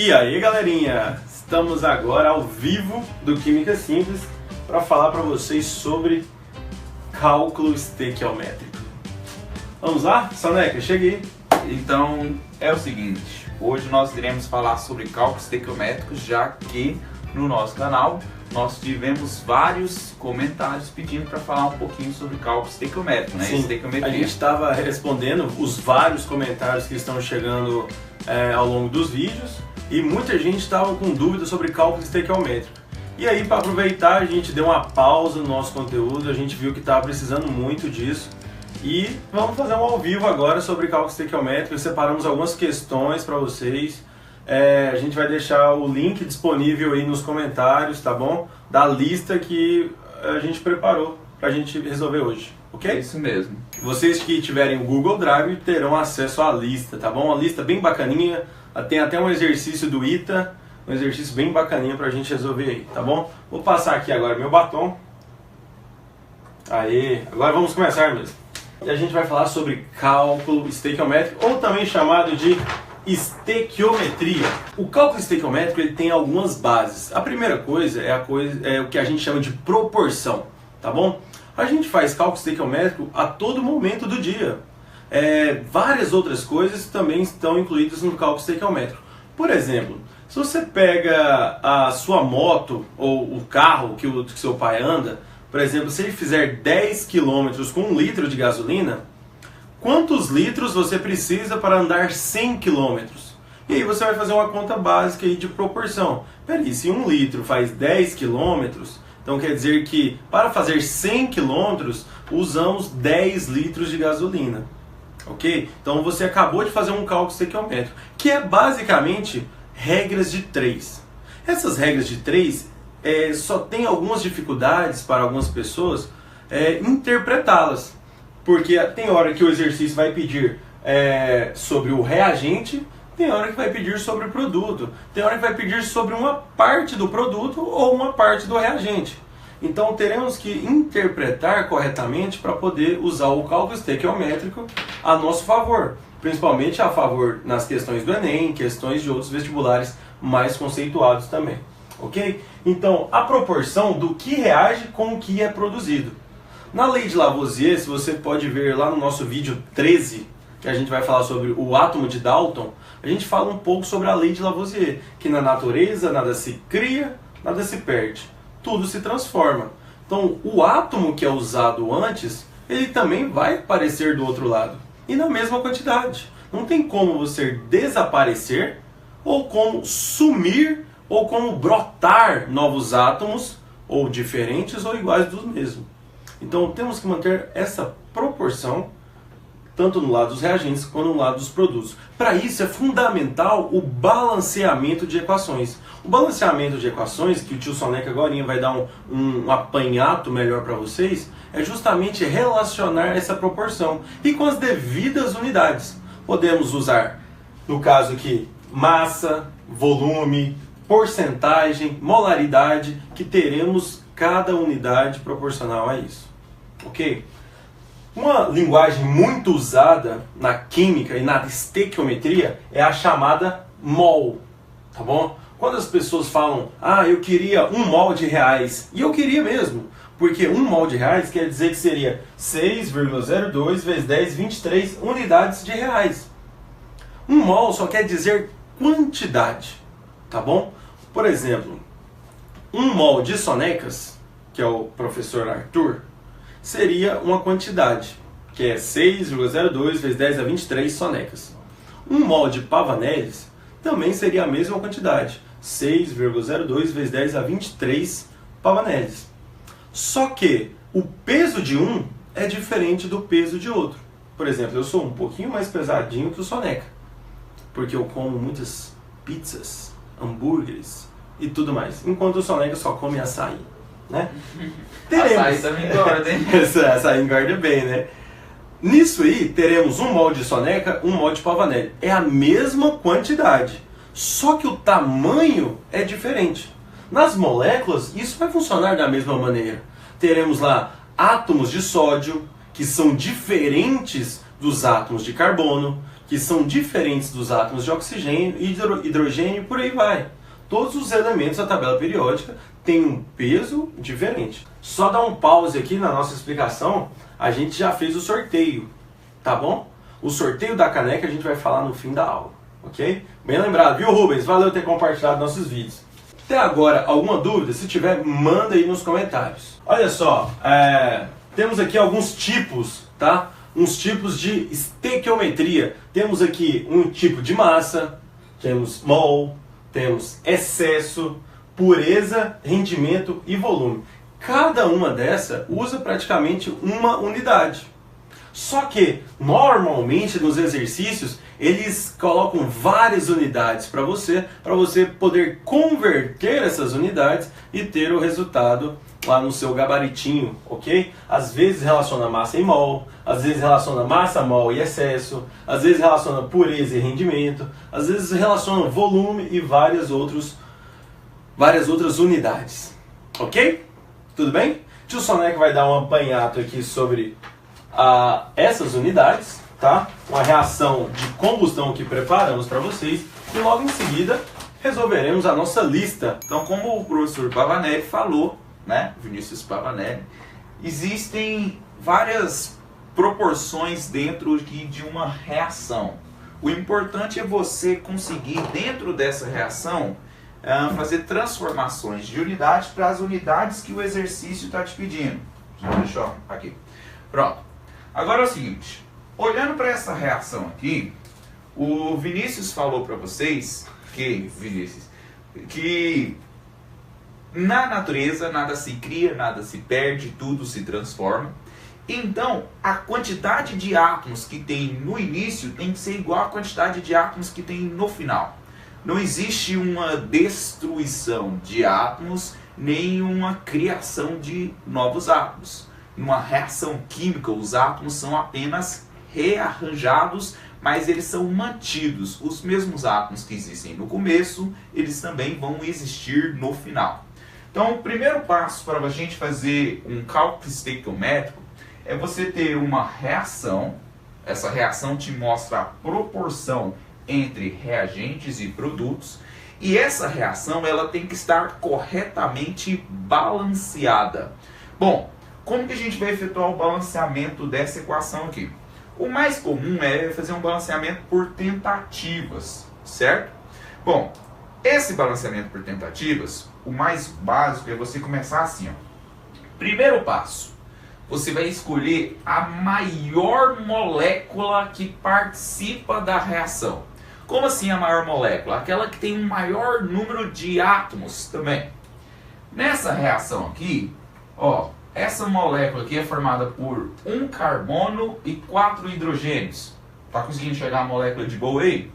E aí galerinha, estamos agora ao vivo do Química Simples para falar para vocês sobre cálculo estequiométrico. Vamos lá? Soneca, cheguei. Então é o seguinte, hoje nós iremos falar sobre cálculo estequiométrico, já que no nosso canal nós tivemos vários comentários pedindo para falar um pouquinho sobre cálculo estequiométrico, né? Sim, Estequiometria. a gente estava respondendo os vários comentários que estão chegando ao longo dos vídeos e muita gente estava com dúvidas sobre cálculo estequiométrico. E aí, para aproveitar, a gente deu uma pausa no nosso conteúdo, a gente viu que estava precisando muito disso e vamos fazer um ao vivo agora sobre cálculo estequiométrico. Separamos algumas questões para vocês. A gente vai deixar o link disponível aí nos comentários, tá bom? Da lista que a gente preparou pra gente resolver hoje, ok? É isso mesmo. Vocês que tiverem o Google Drive terão acesso à lista, tá bom? Uma lista bem bacaninha, tem até um exercício do ITA, um exercício bem bacaninha pra gente resolver aí, tá bom? Vou passar aqui agora meu batom. Aê, agora vamos começar mesmo. E a gente vai falar sobre cálculo estequiométrico, ou também chamado de estequiometria. O cálculo estequiométrico ele tem algumas bases. A primeira coisa é o que a gente chama de proporção, tá bom? A gente faz cálculo estequiométrico a todo momento do dia. Várias outras coisas também estão incluídas no cálculo estequiométrico. Por exemplo, se você pega a sua moto ou o carro que o seu pai anda, por exemplo, se ele fizer 10 km com 1 litro de gasolina, quantos litros você precisa para andar 100 km? E aí você vai fazer uma conta básica aí de proporção. Peraí, se 1 litro faz 10 km, então quer dizer que para fazer 100 km usamos 10 litros de gasolina. Ok? Então você acabou de fazer um cálculo estequiométrico, que é basicamente regras de 3. Essas regras de 3 só tem algumas dificuldades para algumas pessoas interpretá-las. Porque tem hora que o exercício vai pedir sobre o reagente, tem hora que vai pedir sobre o produto, tem hora que vai pedir sobre uma parte do produto ou uma parte do reagente. Então teremos que interpretar corretamente para poder usar o cálculo estequiométrico a nosso favor. Principalmente a favor nas questões do Enem, questões de outros vestibulares mais conceituados também. Ok? Então a proporção do que reage com o que é produzido. Na lei de Lavoisier, se você pode ver lá no nosso vídeo 13, que a gente vai falar sobre o átomo de Dalton, a gente fala um pouco sobre a lei de Lavoisier, que na natureza nada se cria, nada se perde, tudo se transforma. Então o átomo que é usado antes, ele também vai aparecer do outro lado, e na mesma quantidade. Não tem como você desaparecer, ou como sumir, ou como brotar novos átomos, ou diferentes ou iguais dos mesmos. Então temos que manter essa proporção, tanto no lado dos reagentes quanto no lado dos produtos. Para isso é fundamental o balanceamento de equações. O balanceamento de equações, que o tio Soneca agora vai dar um apanhado melhor para vocês, é justamente relacionar essa proporção e com as devidas unidades. Podemos usar, no caso aqui, massa, volume, porcentagem, molaridade, que teremos cada unidade proporcional a isso. Ok? Uma linguagem muito usada na química e na estequiometria é a chamada mol, tá bom? Quando as pessoas falam, eu queria 1 mol de reais, e eu queria mesmo, porque 1 mol de reais quer dizer que seria 6,02 vezes 10, 23 unidades de reais. 1 mol só quer dizer quantidade, tá bom? Por exemplo, 1 mol de sonecas, que é o professor Arthur, seria uma quantidade, que é 6,02 vezes 10 a 23 sonecas. 1 mol de pavaneles também seria a mesma quantidade, 6,02 vezes 10 a 23 pavaneles. Só que o peso de um é diferente do peso de outro. Por exemplo, eu sou um pouquinho mais pesadinho que o soneca, porque eu como muitas pizzas, hambúrgueres e tudo mais, enquanto o soneca só come açaí, né? Teremos... Açaí também engorda, hein? Açaí engorda bem, né? Nisso aí, teremos 1 mol de soneca, 1 mol de pavanelli. É a mesma quantidade, só que o tamanho é diferente. Nas moléculas, isso vai funcionar da mesma maneira. Teremos lá átomos de sódio, que são diferentes dos átomos de carbono, que são diferentes dos átomos de oxigênio, hidrogênio e por aí vai. Todos os elementos da tabela periódica têm um peso diferente. Só dar um pause aqui na nossa explicação, a gente já fez o sorteio, tá bom? O sorteio da caneca a gente vai falar no fim da aula, ok? Bem lembrado, viu, Rubens? Valeu ter compartilhado nossos vídeos. Até agora, alguma dúvida? Se tiver, manda aí nos comentários. Olha só, temos aqui alguns tipos, tá? Uns tipos de estequiometria. Temos aqui um tipo de massa, temos mol, temos excesso, pureza, rendimento e volume. Cada uma dessa usa praticamente uma unidade. Só que, normalmente nos exercícios, eles colocam várias unidades para você poder converter essas unidades e ter o resultado lá no seu gabaritinho, ok? Às vezes relaciona massa e mol, às vezes relaciona massa, mol e excesso, às vezes relaciona pureza e rendimento, às vezes relaciona volume e várias outras unidades, ok? Tudo bem? Tio Soneca vai dar um apanhado aqui sobre essas unidades, tá? Uma reação de combustão que preparamos para vocês e logo em seguida resolveremos a nossa lista. Então, como o professor Pavanelli falou, né, Vinícius Pavanelli, existem várias proporções dentro de uma reação. O importante é você conseguir, dentro dessa reação, fazer transformações de unidades para as unidades que o exercício está te pedindo. Deixa eu aqui. Pronto. Agora é o seguinte, olhando para essa reação aqui, o Vinícius falou para vocês que na natureza nada se cria, nada se perde, tudo se transforma. Então, a quantidade de átomos que tem no início tem que ser igual à quantidade de átomos que tem no final. Não existe uma destruição de átomos, nem uma criação de novos átomos. Numa reação química, os átomos são apenas rearranjados, mas eles são mantidos. Os mesmos átomos que existem no começo, eles também vão existir no final. Então, o primeiro passo para a gente fazer um cálculo estequiométrico é você ter uma reação. Essa reação te mostra a proporção entre reagentes e produtos. E essa reação ela tem que estar corretamente balanceada. Bom, como que a gente vai efetuar o balanceamento dessa equação aqui? O mais comum é fazer um balanceamento por tentativas, certo? Bom, esse balanceamento por tentativas, o mais básico é você começar assim, ó. Primeiro passo, você vai escolher a maior molécula que participa da reação. Como assim a maior molécula? Aquela que tem um maior número de átomos também. Nessa reação aqui, ó, essa molécula aqui é formada por um carbono e 4 hidrogênios. Tá conseguindo enxergar a molécula de boa aí?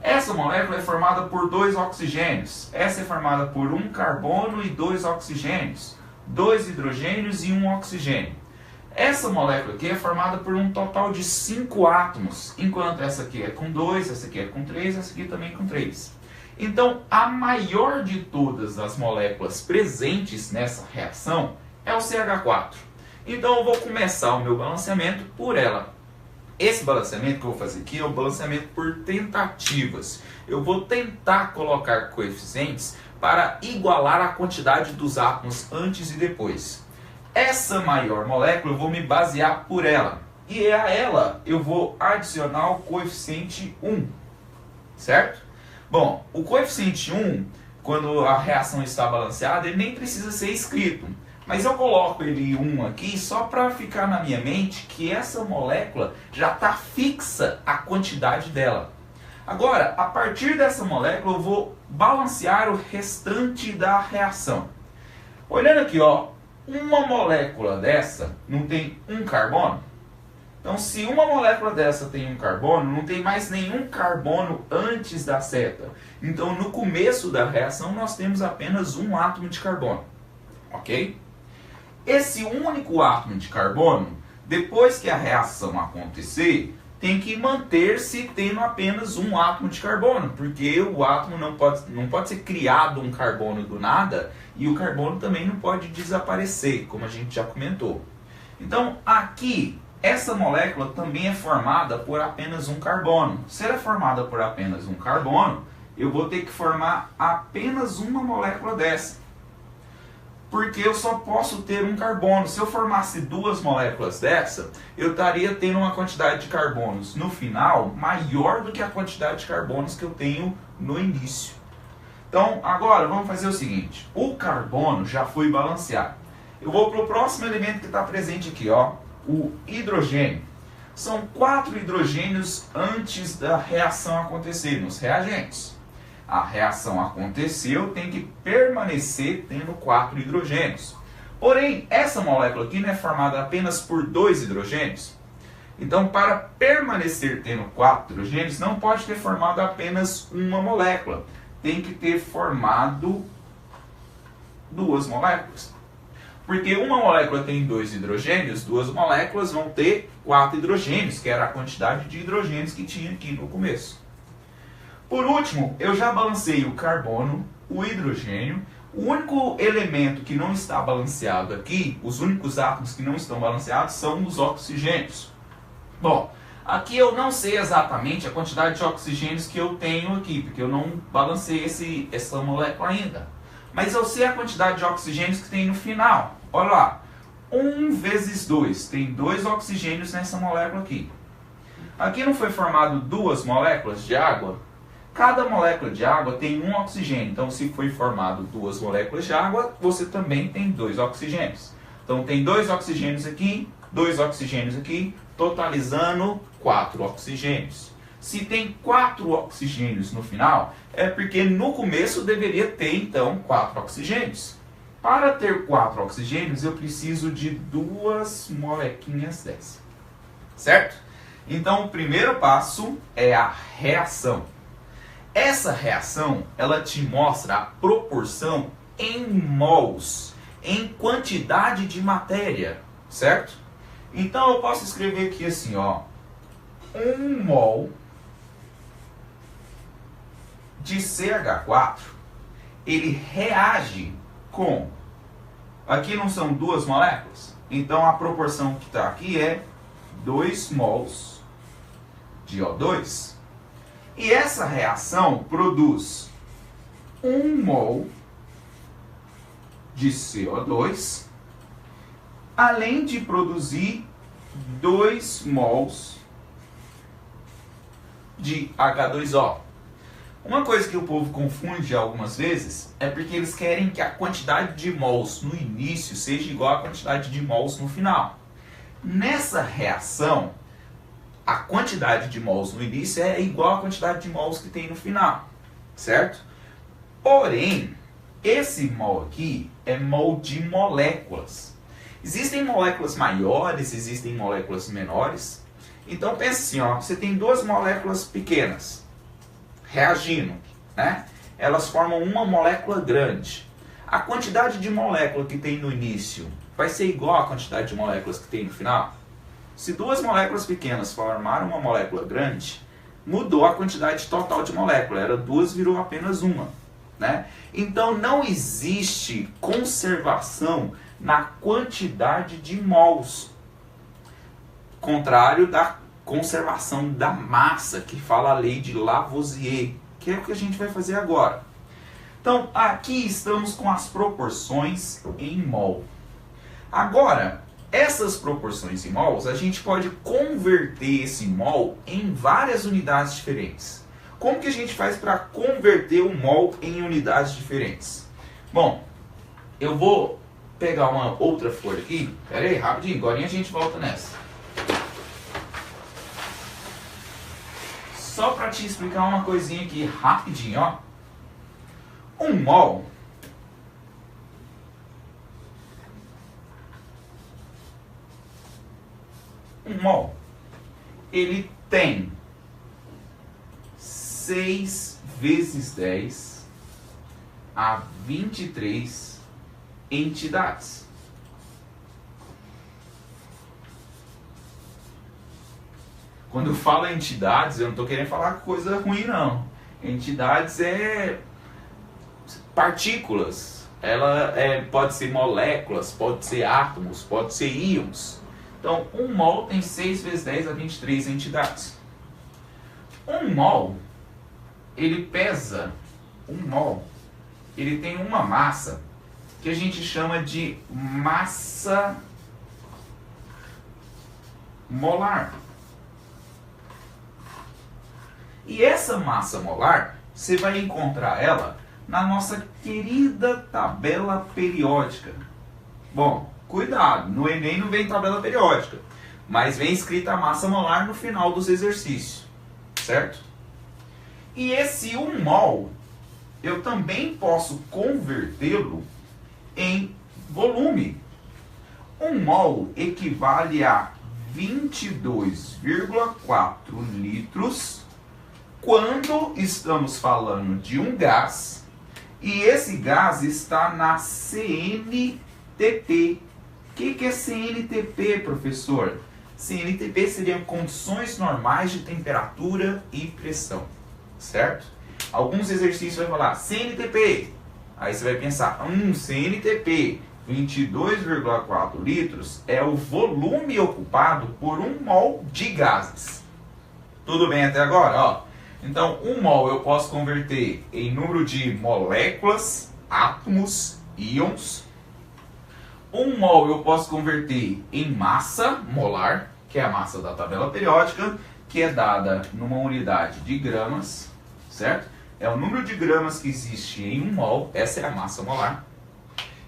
Essa molécula é formada por 2 oxigênios. Essa é formada por um carbono e 2 oxigênios. 2 hidrogênios e 1 oxigênio. Essa molécula aqui é formada por um total de 5 átomos, enquanto essa aqui é com 2, essa aqui é com 3, essa aqui também com 3. Então, a maior de todas as moléculas presentes nessa reação é o CH4. Então, eu vou começar o meu balanceamento por ela. Esse balanceamento que eu vou fazer aqui é o balanceamento por tentativas. Eu vou tentar colocar coeficientes para igualar a quantidade dos átomos antes e depois. Essa maior molécula eu vou me basear por ela. E a ela eu vou adicionar o coeficiente 1. Certo? Bom, o coeficiente 1, quando a reação está balanceada, ele nem precisa ser escrito. Mas eu coloco ele 1 aqui só para ficar na minha mente que essa molécula já está fixa a quantidade dela. Agora, a partir dessa molécula eu vou balancear o restante da reação. Olhando aqui, ó, uma molécula dessa não tem um carbono? Então, se uma molécula dessa tem um carbono, não tem mais nenhum carbono antes da seta. Então, no começo da reação, nós temos apenas um átomo de carbono. Ok? Esse único átomo de carbono, depois que a reação acontecer, tem que manter-se tendo apenas um átomo de carbono, porque o átomo não pode ser criado um carbono do nada, e o carbono também não pode desaparecer, como a gente já comentou. Então, aqui, essa molécula também é formada por apenas um carbono. Se ela é formada por apenas um carbono, eu vou ter que formar apenas uma molécula dessa. Porque eu só posso ter um carbono. Se eu formasse duas moléculas dessa, eu estaria tendo uma quantidade de carbonos no final maior do que a quantidade de carbonos que eu tenho no início. Então, agora vamos fazer o seguinte. O carbono já foi balanceado. Eu vou para o próximo elemento que está presente aqui, ó, o hidrogênio. São 4 hidrogênios antes da reação acontecer, nos reagentes. A reação aconteceu, tem que permanecer tendo 4 hidrogênios. Porém, essa molécula aqui não é formada apenas por 2 hidrogênios. Então, para permanecer tendo 4 hidrogênios, não pode ter formado apenas uma molécula. Tem que ter formado 2 moléculas. Porque uma molécula tem 2 hidrogênios, 2 moléculas vão ter 4 hidrogênios, que era a quantidade de hidrogênios que tinha aqui no começo. Por último, eu já balancei o carbono, o hidrogênio. O único elemento que não está balanceado aqui, os únicos átomos que não estão balanceados, são os oxigênios. Bom, aqui eu não sei exatamente a quantidade de oxigênios que eu tenho aqui, porque eu não balancei essa molécula ainda. Mas eu sei a quantidade de oxigênios que tem no final. Olha lá, 1 vezes 2, tem 2 oxigênios nessa molécula aqui. Aqui não foi formado 2 moléculas de água? Cada molécula de água tem 1 oxigênio. Então, se foi formado 2 moléculas de água, você também tem 2 oxigênios. Então, tem 2 oxigênios aqui, 2 oxigênios aqui, totalizando 4 oxigênios. Se tem 4 oxigênios no final, é porque no começo deveria ter, então, 4 oxigênios. Para ter 4 oxigênios, eu preciso de 2 molequinhas dessa. Certo? Então, o primeiro passo é a reação. Essa reação, ela te mostra a proporção em mols, em quantidade de matéria, certo? Então eu posso escrever aqui assim, ó, 1 mol de CH4, ele reage com, aqui não são 2 moléculas, então a proporção que está aqui é 2 mols de O2. E essa reação produz 1 mol de CO2, além de produzir 2 mols de H2O. Uma coisa que o povo confunde algumas vezes é porque eles querem que a quantidade de mols no início seja igual à quantidade de mols no final. Nessa reação, a quantidade de mols no início é igual à quantidade de mols que tem no final, certo? Porém, esse mol aqui é mol de moléculas. Existem moléculas maiores, existem moléculas menores. Então pensa assim, ó, você tem 2 moléculas pequenas reagindo, né? Elas formam uma molécula grande. A quantidade de molécula que tem no início vai ser igual à quantidade de moléculas que tem no final? Se 2 moléculas pequenas formaram uma molécula grande, mudou a quantidade total de molécula. Era 2, virou apenas 1. Né? Então não existe conservação na quantidade de mols. Contrário da conservação da massa, que fala a lei de Lavoisier, que é o que a gente vai fazer agora. Então aqui estamos com as proporções em mol. Agora, essas proporções em mols, a gente pode converter esse mol em várias unidades diferentes. Como que a gente faz para converter o mol em unidades diferentes? Bom, eu vou pegar uma outra folha aqui. Pera aí, rapidinho, agora a gente volta nessa. Só para te explicar uma coisinha aqui rapidinho, ó. Um mol ele tem 6 vezes 10 a 23 entidades. Quando eu falo entidades, eu não estou querendo falar coisa ruim, não. Entidades é partículas. Ela pode ser moléculas, pode ser átomos, pode ser íons. Então, 1 mol tem 6 vezes 10 a 23 entidades. 1 mol, ele pesa, 1 mol, ele tem uma massa que a gente chama de massa molar. E essa massa molar, você vai encontrar ela na nossa querida tabela periódica. Bom, cuidado, no Enem não vem tabela periódica, mas vem escrita a massa molar no final dos exercícios, certo? E esse 1 mol, eu também posso convertê-lo em volume. 1 mol equivale a 22,4 litros quando estamos falando de um gás e esse gás está na CNTP. O que é CNTP, professor? CNTP seriam condições normais de temperatura e pressão, certo? Alguns exercícios vai falar CNTP, aí você vai pensar, CNTP 22,4 litros é o volume ocupado por 1 mol de gases. Tudo bem até agora? Ó. Então, 1 mol eu posso converter em número de moléculas, átomos, íons. 1 mol eu posso converter em massa molar, que é a massa da tabela periódica, que é dada numa unidade de gramas, certo? É o número de gramas que existe em 1 mol, essa é a massa molar.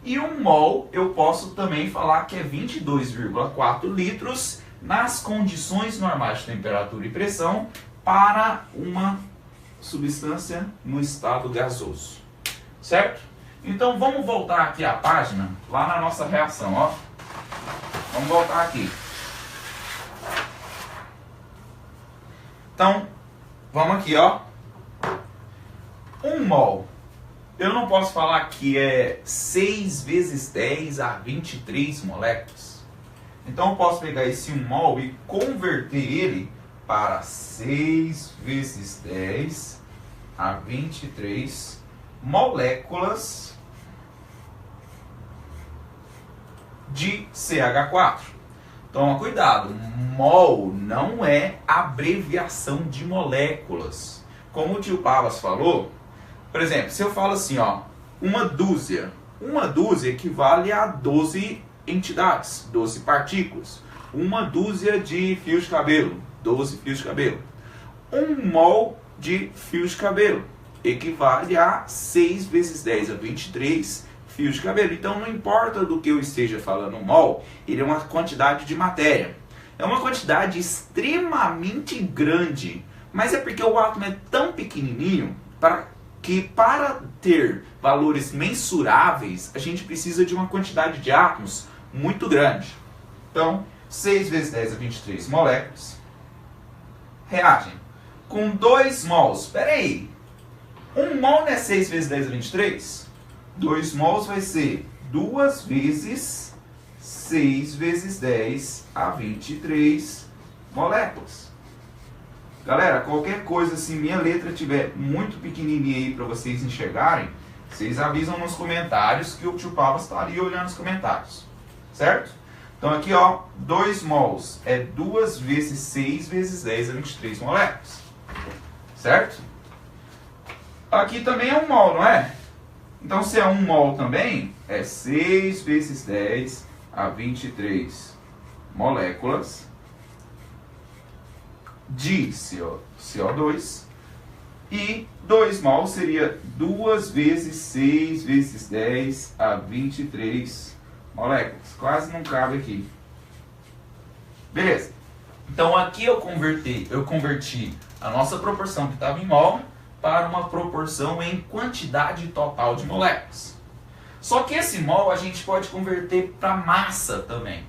E 1 mol eu posso também falar que é 22,4 litros nas condições normais de temperatura e pressão para uma substância no estado gasoso, certo? Então vamos voltar aqui à página, lá na nossa reação, ó. Vamos voltar aqui. Então, vamos aqui, ó. 1 mol. Eu não posso falar que é 6 vezes 10 a 23 moléculas. Então eu posso pegar esse 1 mol e converter ele para 6 vezes 10 a 23 moléculas de CH4. Toma cuidado, mol não é abreviação de moléculas. Como o tio Pavas falou, por exemplo, se eu falo assim, ó, uma dúzia equivale a 12 entidades, 12 partículas. Uma dúzia de fios de cabelo, 12 fios de cabelo. 1 mol de fios de cabelo equivale a 6 vezes 10 a 23 fios de cabelo. Então não importa do que eu esteja falando, mol, ele é uma quantidade de matéria. É uma quantidade extremamente grande, mas é porque o átomo é tão pequenininho que para ter valores mensuráveis, a gente precisa de uma quantidade de átomos muito grande. Então, 6 vezes 10 a 23 moléculas reagem com 2 mols. Espera aí, 1 mol não é 6 vezes 10 a 23? 2 mols vai ser 2 vezes 6 vezes 10 a 23 moléculas. Galera, qualquer coisa, se minha letra estiver muito pequenininha aí para vocês enxergarem, vocês avisam nos comentários que o tio Pavas está ali olhando os comentários. Certo? Então aqui, ó, 2 mols é 2 vezes 6 vezes 10 a 23 moléculas. Certo? Aqui também é 1 mol, não é? Então se é 1 mol também, é 6 vezes 10 a 23 moléculas de CO2. E 2 mol seria 2 vezes 6 vezes 10 a 23 moléculas. Quase não cabe aqui. Beleza. Então aqui eu converti a nossa proporção que estava em mol para uma proporção em quantidade total de moléculas. Só que esse mol a gente pode converter para massa também.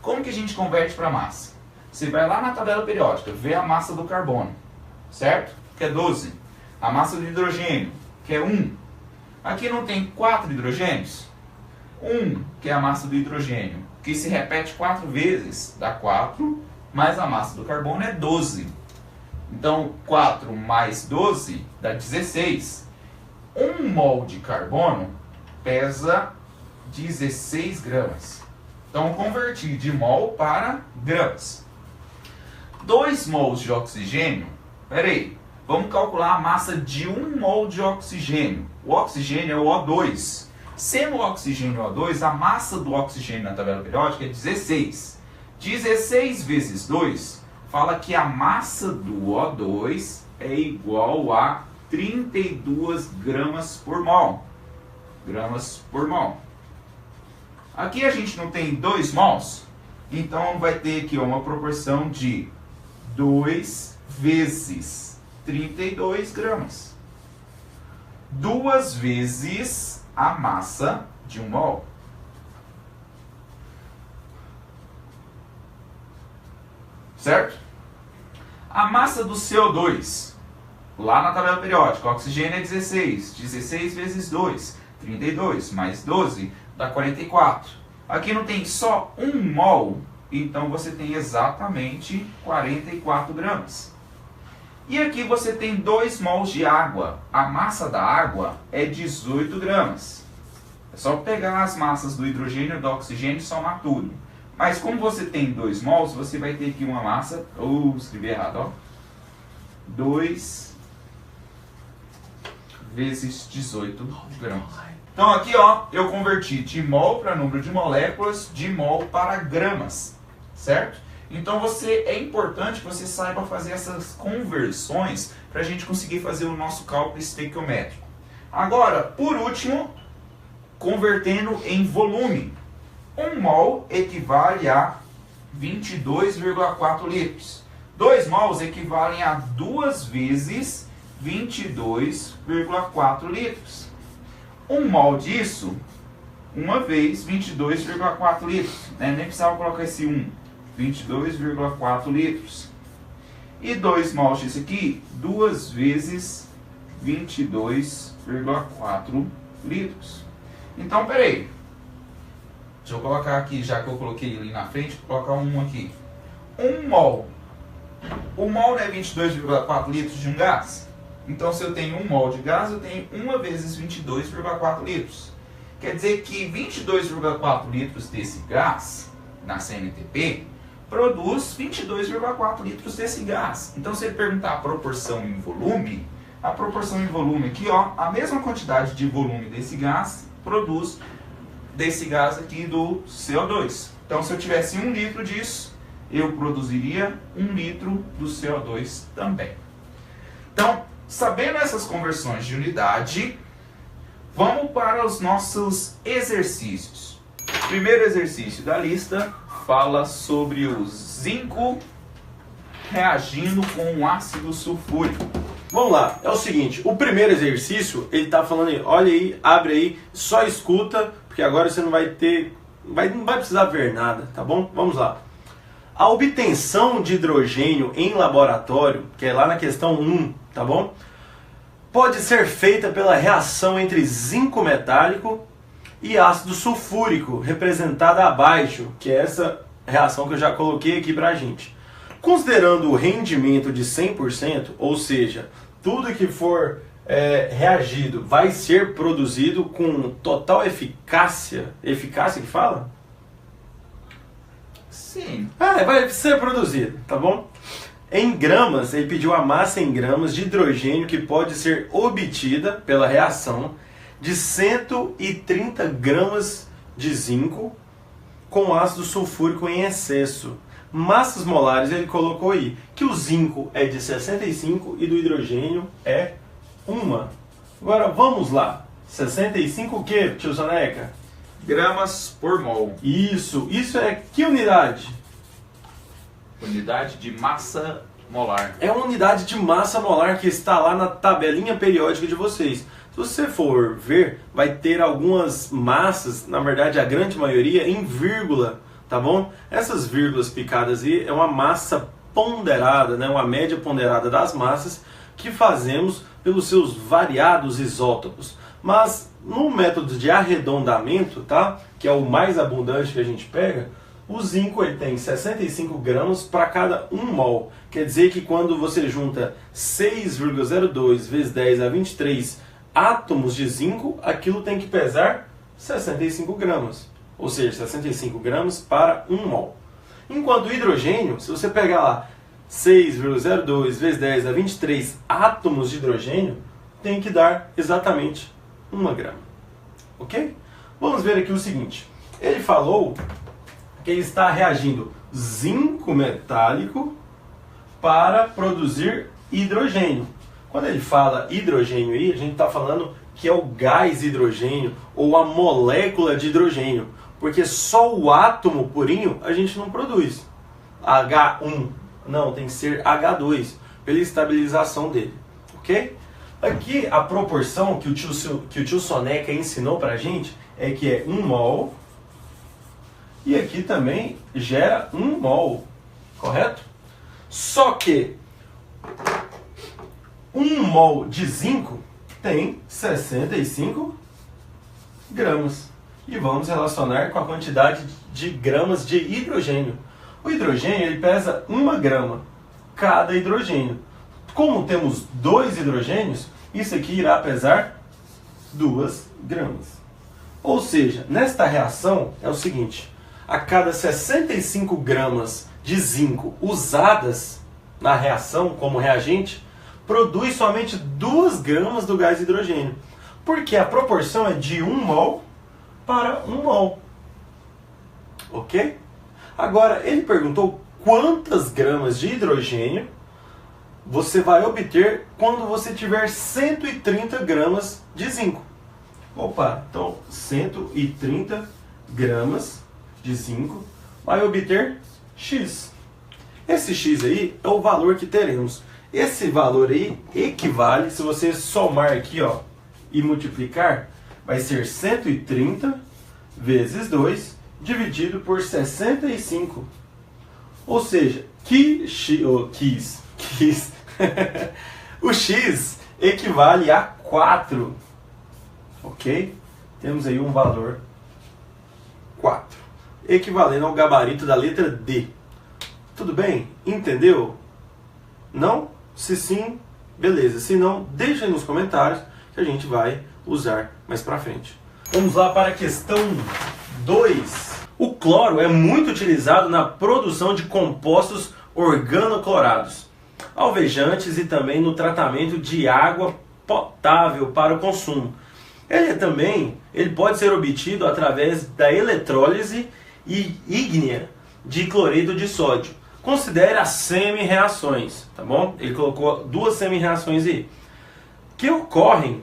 Como que a gente converte para massa? Você vai lá na tabela periódica, vê a massa do carbono, certo? Que é 12. A massa do hidrogênio, que é 1. Aqui não tem 4 hidrogênios? 1, que é a massa do hidrogênio, que se repete 4 vezes, dá 4, mais a massa do carbono é 12. Então, 4 mais 12 dá 16. 1 mol de carbono pesa 16 gramas. Então, converti de mol para gramas. 2 mols de oxigênio, peraí, vamos calcular a massa de 1 mol de oxigênio. O oxigênio é o O2. Sendo o oxigênio O2, a massa do oxigênio na tabela periódica é 16. 16 vezes 2 fala que a massa do O2 é igual a 32 gramas por mol. Gramas por mol. Aqui a gente não tem 2 mols, então vai ter aqui uma proporção de 2 vezes 32 gramas. 2 vezes a massa de 1 mol. Certo? A massa do CO2, lá na tabela periódica, o oxigênio é 16. 16 vezes 2, 32, mais 12, dá 44. Aqui não tem só 1 mol, então você tem exatamente 44 gramas. E aqui você tem 2 mols de água. A massa da água é 18 gramas. É só pegar as massas do hidrogênio e do oxigênio e somar tudo. Mas como você tem 2 mols, você vai ter aqui uma massa... escrevi errado, ó. 2 vezes 18 gramas. Então aqui, ó, eu converti de mol para número de moléculas, de mol para gramas. Certo? Então é importante que você saiba fazer essas conversões para a gente conseguir fazer o nosso cálculo estequiométrico. Agora, por último, convertendo em volume. 1 mol equivale a 22,4 litros. 2 mols equivalem a 2 vezes 22,4 litros. 1 mol disso, 1 vez 22,4 litros. Nem precisava colocar esse 1. 22,4 litros. E 2 mols disso aqui, 2 vezes 22,4 litros. Então, peraí. Deixa eu colocar aqui, já que eu coloquei ali na frente, vou colocar um aqui. 1 mol. O mol não é 22,4 litros de um gás? Então, se eu tenho 1 mol de gás, eu tenho 1 vezes 22,4 litros. Quer dizer que 22,4 litros desse gás, na CNTP, produz 22,4 litros desse gás. Então, se ele perguntar a proporção em volume, a proporção em volume aqui, ó, a mesma quantidade de volume desse gás produz desse gás aqui do CO2. Então, se eu tivesse 1 litro disso, eu produziria 1 litro do CO2 também. Então, sabendo essas conversões de unidade, vamos para os nossos exercícios. O primeiro exercício da lista fala sobre o zinco reagindo com o ácido sulfúrico. Vamos lá, é o seguinte, o primeiro exercício, ele está falando aí, olha aí, abre aí, só escuta, porque agora você não vai ter, não vai precisar ver nada, tá bom? Vamos lá. A obtenção de hidrogênio em laboratório, que é lá na questão 1, tá bom? Pode ser feita pela reação entre zinco metálico e ácido sulfúrico, representada abaixo, que é essa reação que eu já coloquei aqui pra gente. Considerando o rendimento de 100%, ou seja, tudo que for reagido vai ser produzido com total eficácia. Eficácia que fala? Sim. Vai ser produzido, tá bom? Em gramas, ele pediu a massa em gramas de hidrogênio que pode ser obtida pela reação de 130 gramas de zinco com ácido sulfúrico em excesso. Massas molares ele colocou aí, que o zinco é de 65 e do hidrogênio é 1. Agora vamos lá. 65 o que, tio Soneca? Gramas por mol. Isso é que unidade? Unidade de massa molar. É uma unidade de massa molar que está lá na tabelinha periódica de vocês. Se você for ver, vai ter algumas massas, na verdade a grande maioria, em vírgula, tá bom? Essas vírgulas picadas aí é uma massa ponderada, né? Uma média ponderada das massas que fazemos pelos seus variados isótopos. Mas no método de arredondamento, tá? Que é o mais abundante que a gente pega, o zinco ele tem 65 gramas para cada 1 mol. Quer dizer que quando você junta 6,02 vezes 10 a 23 átomos de zinco, aquilo tem que pesar 65 gramas. ou seja, 65 gramas para 1 mol. Enquanto o hidrogênio, se você pegar lá 6,02 vezes 10 a 23 átomos de hidrogênio, tem que dar exatamente 1 grama. Ok? Vamos ver aqui o seguinte. Ele falou que ele está reagindo zinco metálico para produzir hidrogênio. Quando ele fala hidrogênio aí, a gente está falando que é o gás hidrogênio ou a molécula de hidrogênio, porque só o átomo purinho a gente não produz. H1, não, tem que ser H2, pela estabilização dele, ok? Aqui a proporção que o tio Soneca ensinou pra gente é que é 1 mol, e aqui também gera 1 mol, correto? Só que 1 mol de zinco tem 65 gramas. E vamos relacionar com a quantidade de gramas de hidrogênio. O hidrogênio ele pesa 1 grama cada hidrogênio. Como temos 2 hidrogênios, isso aqui irá pesar 2 gramas. Ou seja, nesta reação é o seguinte: a cada 65 gramas de zinco usadas na reação como reagente, produz somente 2 gramas do gás hidrogênio. Porque a proporção é de 1 mol para 1 mol. Ok? Agora, ele perguntou quantas gramas de hidrogênio você vai obter quando você tiver 130 gramas de zinco. Opa, então 130 gramas de zinco vai obter X. Esse X aí é o valor que teremos. Esse valor aí equivale, se você somar aqui ó, e multiplicar, vai ser 130 vezes 2 dividido por 65. Ou seja, o X equivale a 4. Ok? Temos aí um valor 4. Equivalendo ao gabarito da letra D. Tudo bem? Entendeu? Não? Se sim, beleza. Se não, deixa aí nos comentários que a gente vai usar mais pra frente. Vamos lá para a questão 2. O cloro é muito utilizado na produção de compostos organoclorados, alvejantes e também no tratamento de água potável para o consumo. Ele pode ser obtido através da eletrólise ígnea de cloreto de sódio. Considere as semi-reações, tá bom? Ele colocou 2 semi-reações aí, que ocorrem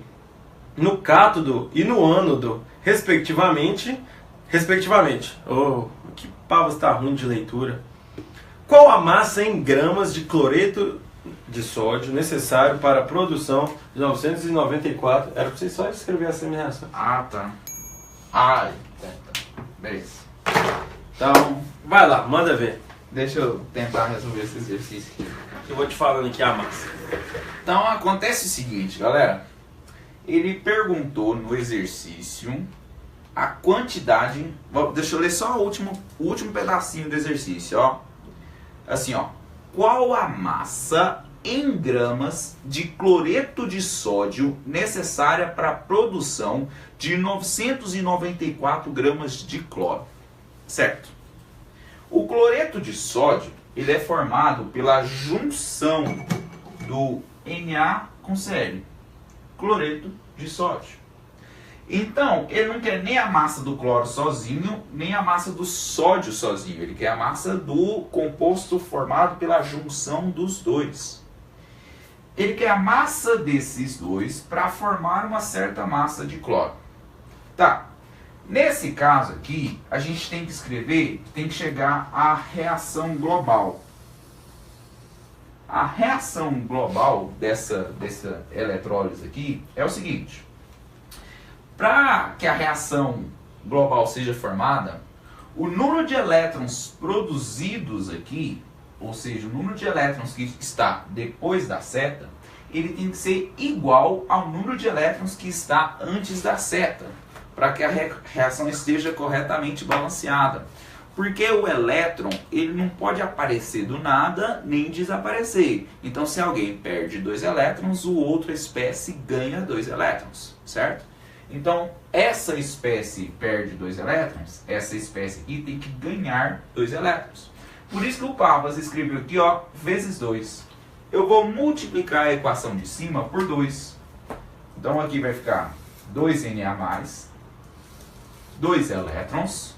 no cátodo e no ânodo, respectivamente. Oh, que pavo está ruim de leitura. Qual a massa em gramas de cloreto de sódio necessário para a produção de 994? Era para você só escrever a semi-reação. Ah, tá. Ai, tá. Beleza. Então, vai lá, manda ver. Deixa eu tentar resolver esse exercício aqui. Eu vou te falando aqui a massa. Então, acontece o seguinte, galera. Ele perguntou no exercício a quantidade... Deixa eu ler só o último pedacinho do exercício, ó. Assim, ó. Qual a massa em gramas de cloreto de sódio necessária para a produção de 994 gramas de cloro? Certo. O cloreto de sódio, ele é formado pela junção do Na com Cl. Cloreto de sódio. Então, ele não quer nem a massa do cloro sozinho, nem a massa do sódio sozinho. Ele quer a massa do composto formado pela junção dos dois. Ele quer a massa desses dois para formar uma certa massa de cloro. Tá. Nesse caso aqui, a gente tem que escrever, tem que chegar à reação global. A reação global dessa eletrólise aqui é o seguinte. Para que a reação global seja formada, o número de elétrons produzidos aqui, ou seja, o número de elétrons que está depois da seta, ele tem que ser igual ao número de elétrons que está antes da seta, para que a reação esteja corretamente balanceada. Porque o elétron, ele não pode aparecer do nada, nem desaparecer. Então, se alguém perde 2 elétrons, o outra espécie ganha 2 elétrons, certo? Então, essa espécie perde 2 elétrons, essa espécie aqui tem que ganhar 2 elétrons. Por isso que o Pavas escreveu aqui, ó, vezes 2. Eu vou multiplicar a equação de cima por 2. Então, aqui vai ficar 2Na+, 2 elétrons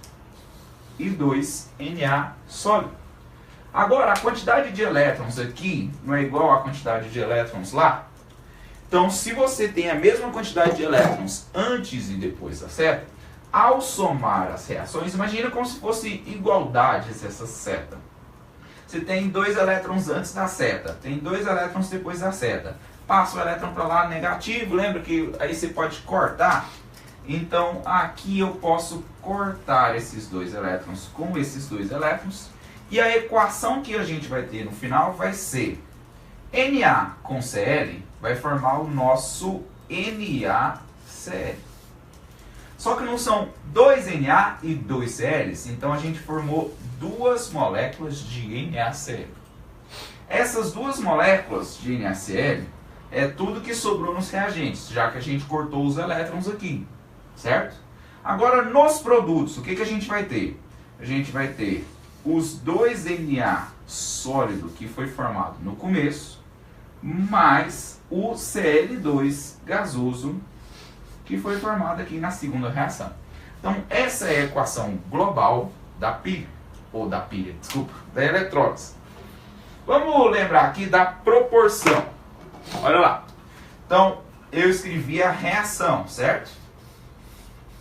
e 2 Na sólido. Agora, a quantidade de elétrons aqui não é igual à quantidade de elétrons lá. Então, se você tem a mesma quantidade de elétrons antes e depois da seta, ao somar as reações, imagina como se fosse igualdades essa seta. Você tem 2 elétrons antes da seta, tem 2 elétrons depois da seta. Passa o elétron para lá negativo, lembra que aí você pode cortar? Então, aqui eu posso cortar esses 2 elétrons com esses 2 elétrons. E a equação que a gente vai ter no final vai ser Na com Cl vai formar o nosso NaCl. Só que não são 2 Na e 2 Cl, então a gente formou 2 moléculas de NaCl. Essas 2 moléculas de NaCl é tudo que sobrou nos reagentes, já que a gente cortou os elétrons aqui, certo? Agora, nos produtos, o que a gente vai ter? A gente vai ter os 2 Na sólido que foi formado no começo, mais o Cl2 gasoso que foi formado aqui na segunda reação. Então, essa é a equação global da pilha, da eletrólise. Vamos lembrar aqui da proporção. Olha lá. Então, eu escrevi a reação, certo?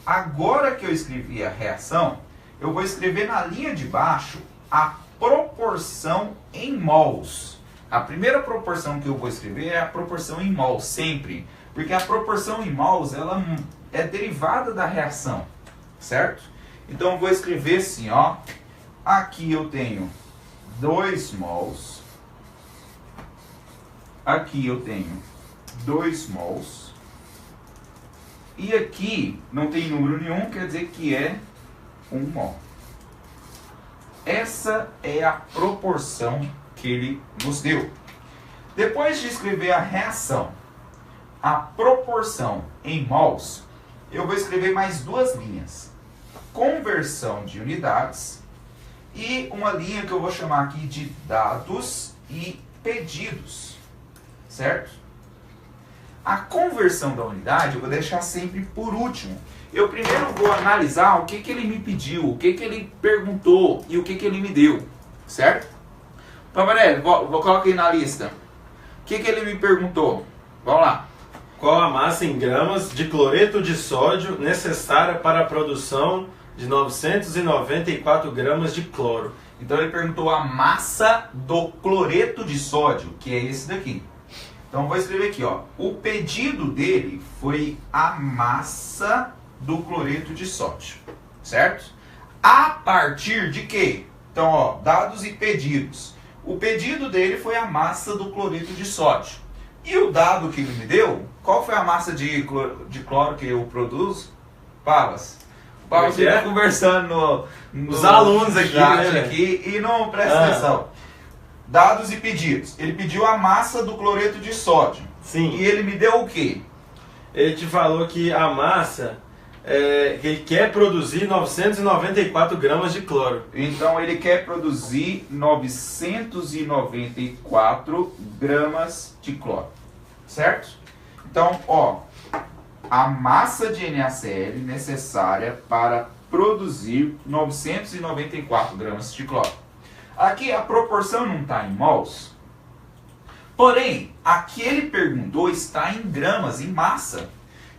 Agora que eu escrevi a reação, eu vou escrever na linha de baixo a proporção em mols. A primeira proporção que eu vou escrever é a proporção em mols, sempre. Porque a proporção em mols, ela é derivada da reação, certo? Então eu vou escrever assim, ó. Aqui eu tenho 2 mols. Aqui eu tenho 2 mols. E aqui não tem número nenhum, quer dizer que é 1 mol. Essa é a proporção que ele nos deu. Depois de escrever a reação, a proporção em mols, eu vou escrever mais 2 linhas. Conversão de unidades e uma linha que eu vou chamar aqui de dados e pedidos, certo? A conversão da unidade eu vou deixar sempre por último. Eu primeiro vou analisar o que ele me pediu, o que ele perguntou e o que ele me deu, certo? Pavanelli, vou colocar aí na lista. O que ele me perguntou? Vamos lá. Qual a massa em gramas de cloreto de sódio necessária para a produção de 994 gramas de cloro? Então ele perguntou a massa do cloreto de sódio, que é esse daqui. Então eu vou escrever aqui, ó. O pedido dele foi a massa do cloreto de sódio, certo? A partir de quê? Então, ó, dados e pedidos. O pedido dele foi a massa do cloreto de sódio. E o dado que ele me deu, qual foi a massa de cloro que eu produzo? Pavas. O Pavas fica conversando nos alunos aqui, né? Aqui e não presta atenção. Dados e pedidos. Ele pediu a massa do cloreto de sódio. Sim. E ele me deu o quê? Ele te falou que a massa, que ele quer produzir 994 gramas de cloro. Então ele quer produzir 994 gramas de cloro. Certo? Então, ó, a massa de NaCl necessária para produzir 994 gramas de cloro. Aqui a proporção não está em mols. Porém, aqui ele perguntou está em gramas, em massa.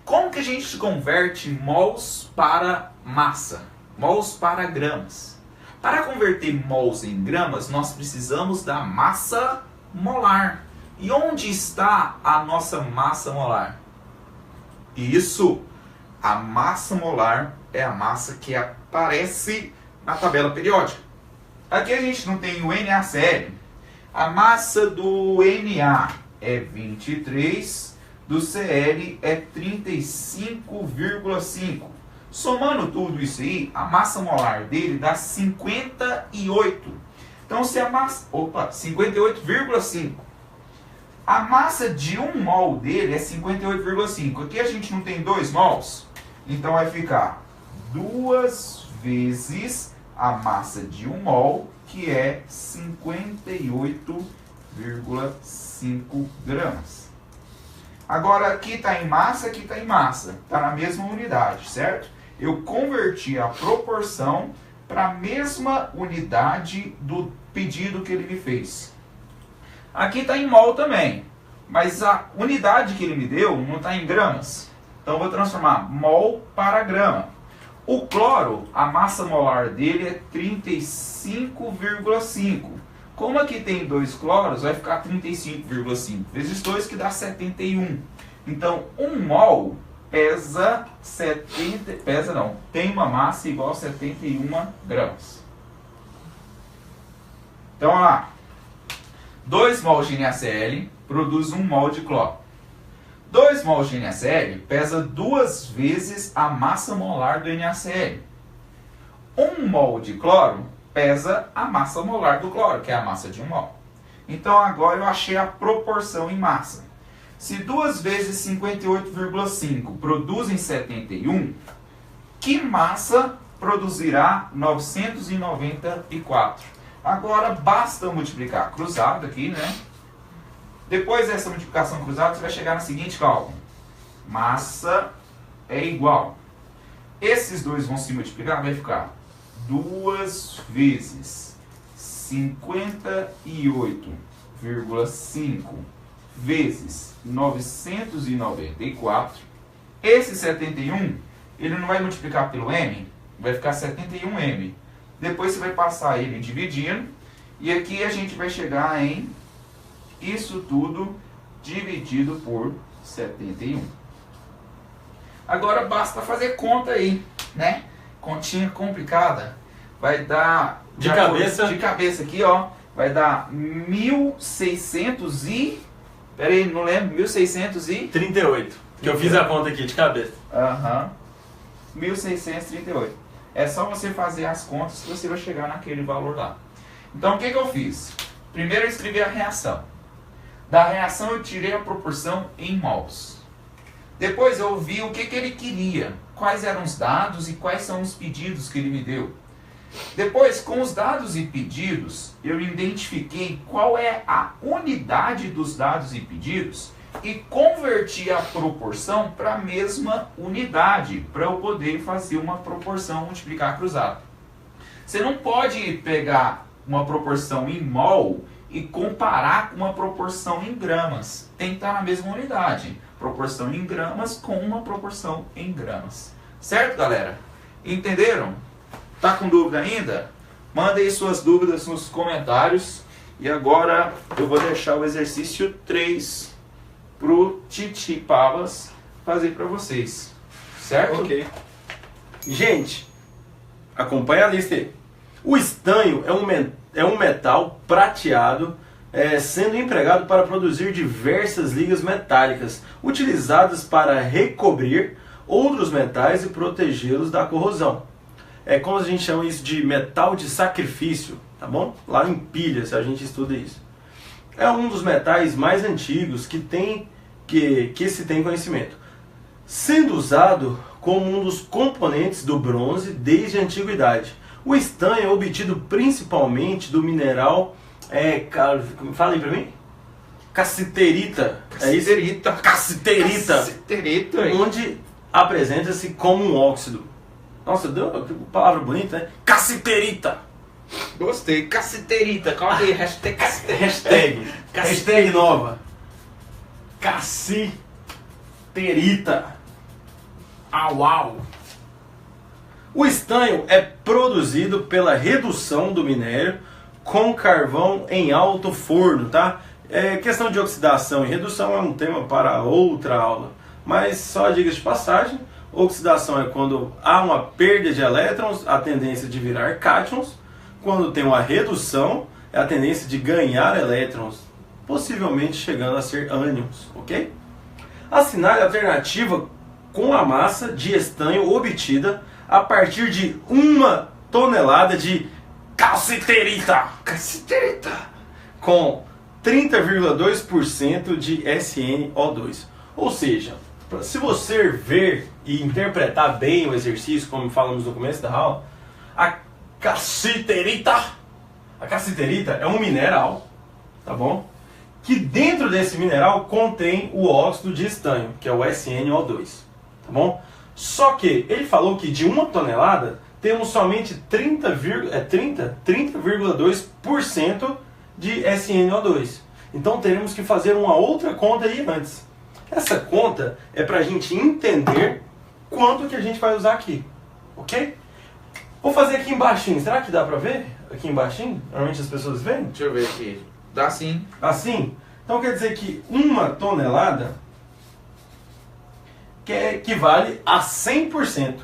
Como que a gente converte mols para massa? Mols para gramas. Para converter mols em gramas, nós precisamos da massa molar. E onde está a nossa massa molar? Isso! A massa molar é a massa que aparece na tabela periódica. Aqui a gente não tem o NaCl. A massa do Na é 23, do Cl é 35,5. Somando tudo isso aí, a massa molar dele dá 58. Então se a massa... 58,5. A massa de 1 mol dele é 58,5. Aqui a gente não tem 2 mols, então vai ficar 2 vezes a massa de 1 mol, que é 58,5 gramas. Agora aqui está em massa, aqui está em massa. Está na mesma unidade, certo? Eu converti a proporção para a mesma unidade do pedido que ele me fez. Aqui está em mol também, mas a unidade que ele me deu não está em gramas. Então eu vou transformar mol para grama. O cloro, a massa molar dele é 35,5. Como aqui tem 2 cloros, vai ficar 35,5 vezes 2, que dá 71. Então 1 mol pesa 70, tem uma massa igual a 71 gramas. Então, olha lá. 2 mols de NaCl produz 1 mol de cloro. 2 mols de NaCl pesa 2 vezes a massa molar do NaCl. 1 mol de cloro pesa a massa molar do cloro, que é a massa de 1 mol. Então, agora eu achei a proporção em massa. Se 2 vezes 58,5 produzem 71, que massa produzirá 994? Agora basta multiplicar cruzado aqui, né? Depois dessa multiplicação cruzada, você vai chegar no seguinte cálculo. Massa é igual. Esses dois vão se multiplicar, vai ficar 2 vezes 58,5 vezes 994. Esse 71, ele não vai multiplicar pelo M, vai ficar 71M. Depois você vai passar ele dividindo, e aqui a gente vai chegar em isso tudo dividido por 71. Agora basta fazer conta aí, né? Continha complicada. Vai dar... De cabeça aqui, ó. Vai dar 1600 e... Pera aí, não lembro. 1638. Que eu fiz a conta aqui de cabeça. Aham. 1638. É só você fazer as contas que você vai chegar naquele valor lá. Então, o que eu fiz? Primeiro eu escrevi a reação. Da reação eu tirei a proporção em mols. Depois eu vi o que ele queria. Quais eram os dados e quais são os pedidos que ele me deu. Depois, com os dados e pedidos, eu identifiquei qual é a unidade dos dados e pedidos e converti a proporção para a mesma unidade, para eu poder fazer uma proporção multiplicar cruzado. Você não pode pegar uma proporção em mol e comparar com uma proporção em gramas. Tem que estar na mesma unidade. Proporção em gramas com uma proporção em gramas. Certo, galera? Entenderam? Tá com dúvida ainda? Manda aí suas dúvidas nos comentários. E agora eu vou deixar o exercício 3 pro Titi Pavas fazer para vocês. Certo? Ok. Gente, acompanha a lista aí. O estanho é um metal prateado, sendo empregado para produzir diversas ligas metálicas, utilizadas para recobrir outros metais e protegê-los da corrosão. É como a gente chama isso de metal de sacrifício, tá bom? Lá em pilhas a gente estuda isso. É um dos metais mais antigos que se tem conhecimento, sendo usado como um dos componentes do bronze desde a antiguidade. O estanho é obtido principalmente do mineral, fala aí pra mim? Cassiterita. Cassiterita. Cassiterita. Onde apresenta-se como um óxido. Nossa, deu uma palavra bonita, né? Cassiterita. Gostei. Cassiterita. Coloca aí, hashtag Cassiterita. Hashtag nova. Cassiterita. Au. O estanho é produzido pela redução do minério com carvão em alto forno, tá? Questão de oxidação e redução é um tema para outra aula. Mas só diga de passagem, oxidação é quando há uma perda de elétrons, a tendência de virar cátions. Quando tem uma redução, é a tendência de ganhar elétrons, possivelmente chegando a ser ânions, ok? Assinale a alternativa com a massa de estanho obtida a partir de 1 tonelada de cassiterita com 30,2% de SnO2. Ou seja, se você ver e interpretar bem o exercício, como falamos no começo da aula, a cassiterita é um mineral, tá bom? Que dentro desse mineral contém o óxido de estanho, que é o SnO2, tá bom? Só que ele falou que de 1 tonelada temos somente 30,2% de SnO2. Então teremos que fazer uma outra conta aí antes. Essa conta é para a gente entender quanto que a gente vai usar aqui, ok? Vou fazer aqui embaixinho. Será que dá para ver aqui embaixinho? Normalmente as pessoas veem? Deixa eu ver aqui. Dá sim. Assim? Então quer dizer que 1 tonelada que equivale a 100%,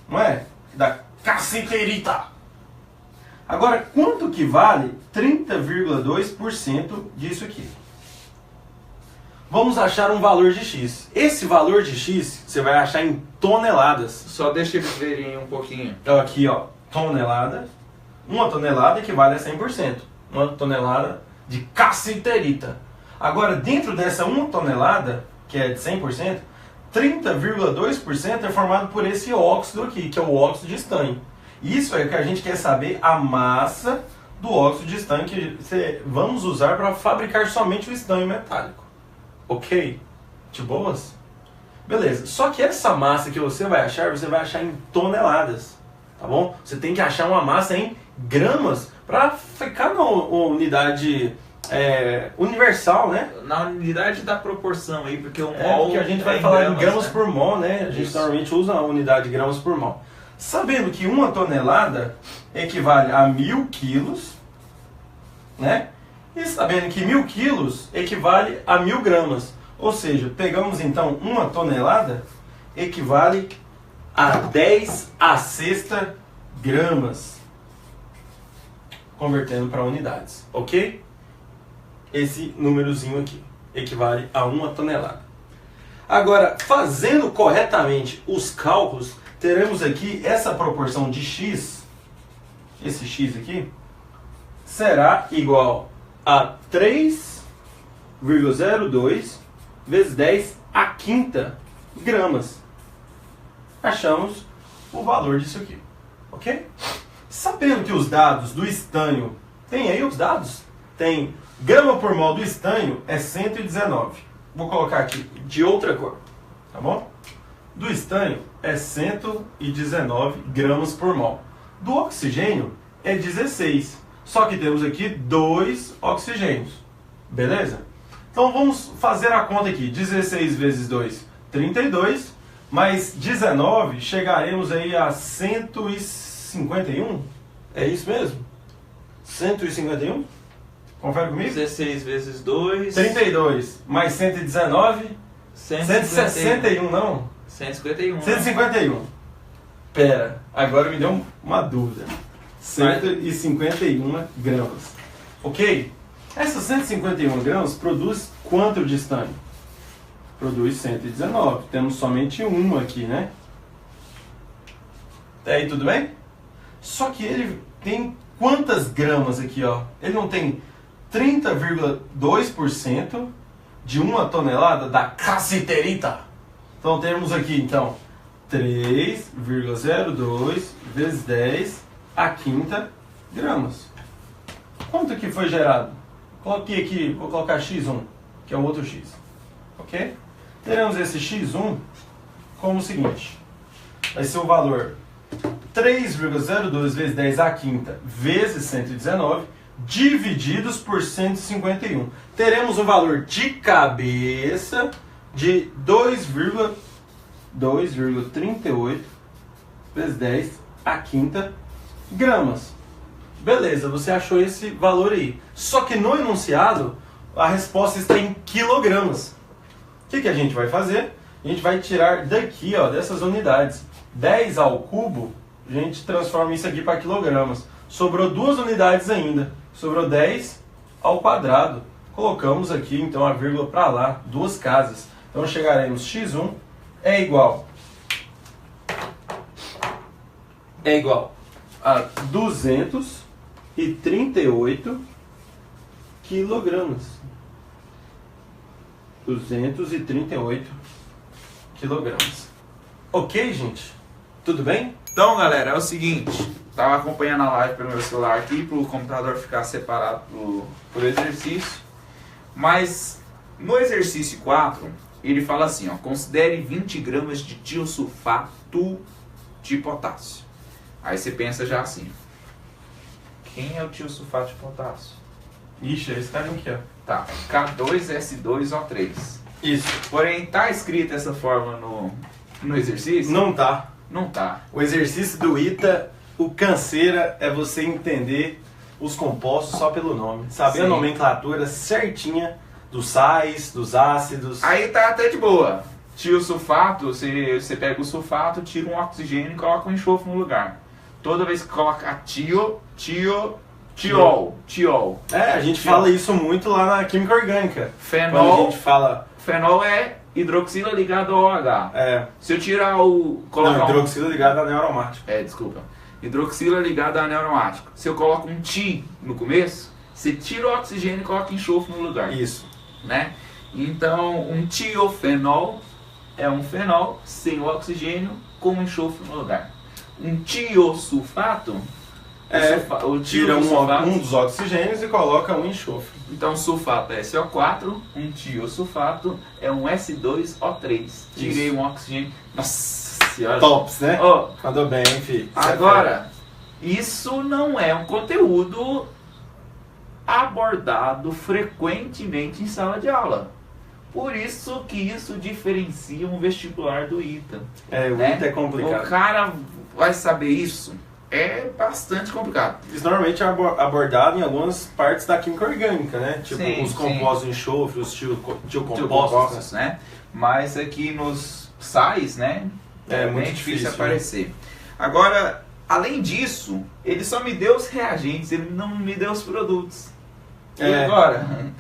não é? Da cassiterita. Agora, quanto que vale 30,2% disso aqui? Vamos achar um valor de X. Esse valor de X você vai achar em toneladas. Só deixa eles verem um pouquinho. Então aqui, ó, tonelada. 1 tonelada equivale a 100%. 1 tonelada de cassiterita. Agora, dentro dessa 1 tonelada, que é de 100%, 30,2% é formado por esse óxido aqui, que é o óxido de estanho. Isso é que a gente quer saber a massa do óxido de estanho que vamos usar para fabricar somente o estanho metálico. Ok? De boas? Beleza. Só que essa massa que você vai achar em toneladas. Tá bom? Você tem que achar uma massa em gramas para ficar na unidade universal, né? Na unidade da proporção aí, porque o mol... porque a gente vai falar em gramas, né? por mol, né? A gente Isso. normalmente usa a unidade de gramas por mol. Sabendo que 1 tonelada equivale a 1000 quilos, né? E sabendo que 1000 quilos equivale a 1000 gramas. Ou seja, pegamos então 1 tonelada equivale a 10 a sexta gramas. Convertendo para unidades, ok? Esse númerozinho aqui equivale a 1 tonelada. Agora, fazendo corretamente os cálculos, teremos aqui essa proporção de X, esse X aqui, será igual a 3,02 vezes 10 a quinta gramas. Achamos o valor disso aqui, ok? Sabendo que os dados do estanho, tem aí os dados? Tem grama por mol do estanho é 119. Vou colocar aqui de outra cor, tá bom? Do estanho é 119 gramas por mol. Do oxigênio é 16. Só que temos aqui 2 oxigênios. Beleza? Então vamos fazer a conta aqui. 16 vezes 2, 32. Mais 19, chegaremos aí a 151. É isso mesmo? 151? Confere comigo? 16 vezes 2... 32. Mais 119... 161, não? 151. 151. Pera, agora me deu uma dúvida. 151 gramas. Ok? Essas 151 gramas produz quanto de estanho? Produz 119. Temos somente uma aqui, né? Até aí tudo bem? Só que ele tem quantas gramas aqui, ó? Ele não tem 30,2% de 1 tonelada da cassiterita. Então temos aqui, então, 3,02 vezes 10 a quinta gramas. Quanto que foi gerado? Coloquei aqui, vou colocar x1, que é o outro x. Ok? Teremos esse x1 como o seguinte. Vai ser o valor 3,02 vezes 10 a quinta vezes 119 divididos por 151. Teremos um valor de cabeça de 2,38 vezes 10 a quinta gramas. Beleza, você achou esse valor aí. Só que no enunciado, a resposta está em quilogramas. O que a gente vai fazer? A gente vai tirar daqui, ó, dessas unidades. 10 ao cubo, a gente transforma isso aqui para quilogramas. Sobrou 2 unidades ainda. Sobrou 10 ao quadrado. Colocamos aqui, então, a vírgula para lá, 2 casas. Então, chegaremos x1 é igual a 238 quilogramas. 238 quilogramas. Ok, gente? Tudo bem? Então, galera, é o seguinte. Tava acompanhando a live pelo meu celular aqui, pro computador ficar separado por exercício. Mas no exercício 4, ele fala assim, ó, considere 20 gramas de tiosulfato de potássio. Aí você pensa já assim, quem é o tiosulfato de potássio? Ixi, esse cara aqui, ó. Tá, K2S2O3. Isso. Porém, tá escrito essa forma no exercício? Não tá. Não tá. O exercício do ITA, o canseira é você entender os compostos só pelo nome. Saber Sim. a nomenclatura certinha dos sais, dos ácidos. Aí tá até de boa. Tiosulfato, você pega o sulfato, tira um oxigênio e coloca um enxofre no lugar. Toda vez que coloca tiol. É, a gente fala isso muito lá na química orgânica. Quando a Fenol, gente fala... fenol é hidroxila ligado ao OH. É, Se eu tirar o... não, hidroxila ligada a anel aromático. Desculpa. Hidroxila ligada a anel aromático. Se eu coloco um ti no começo, você tira o oxigênio e coloca enxofre no lugar. Isso. Né? Então, um tiofenol é um fenol sem o oxigênio com enxofre no lugar. Um tiosulfato Tira um dos oxigênios e coloca um enxofre. Então, sulfato é SO4, um tiosulfato é um S2O3. Tirei um oxigênio. Nossa senhora. Tops, né? Ó, Mandou bem, filho. agora, isso não é um conteúdo abordado frequentemente em sala de aula. Por isso que isso diferencia um vestibular do ITA. O né? ITA é complicado. O cara vai saber isso? É bastante complicado. Isso normalmente é abordado em algumas partes da química orgânica, né? Tipo Sim, os compostos de enxofre, os tiocompostos. Compostos, né? Mas aqui nos sais, né? É muito bem difícil difícil, aparecer. Agora, além disso, ele só me deu os reagentes, ele não me deu os produtos. E agora?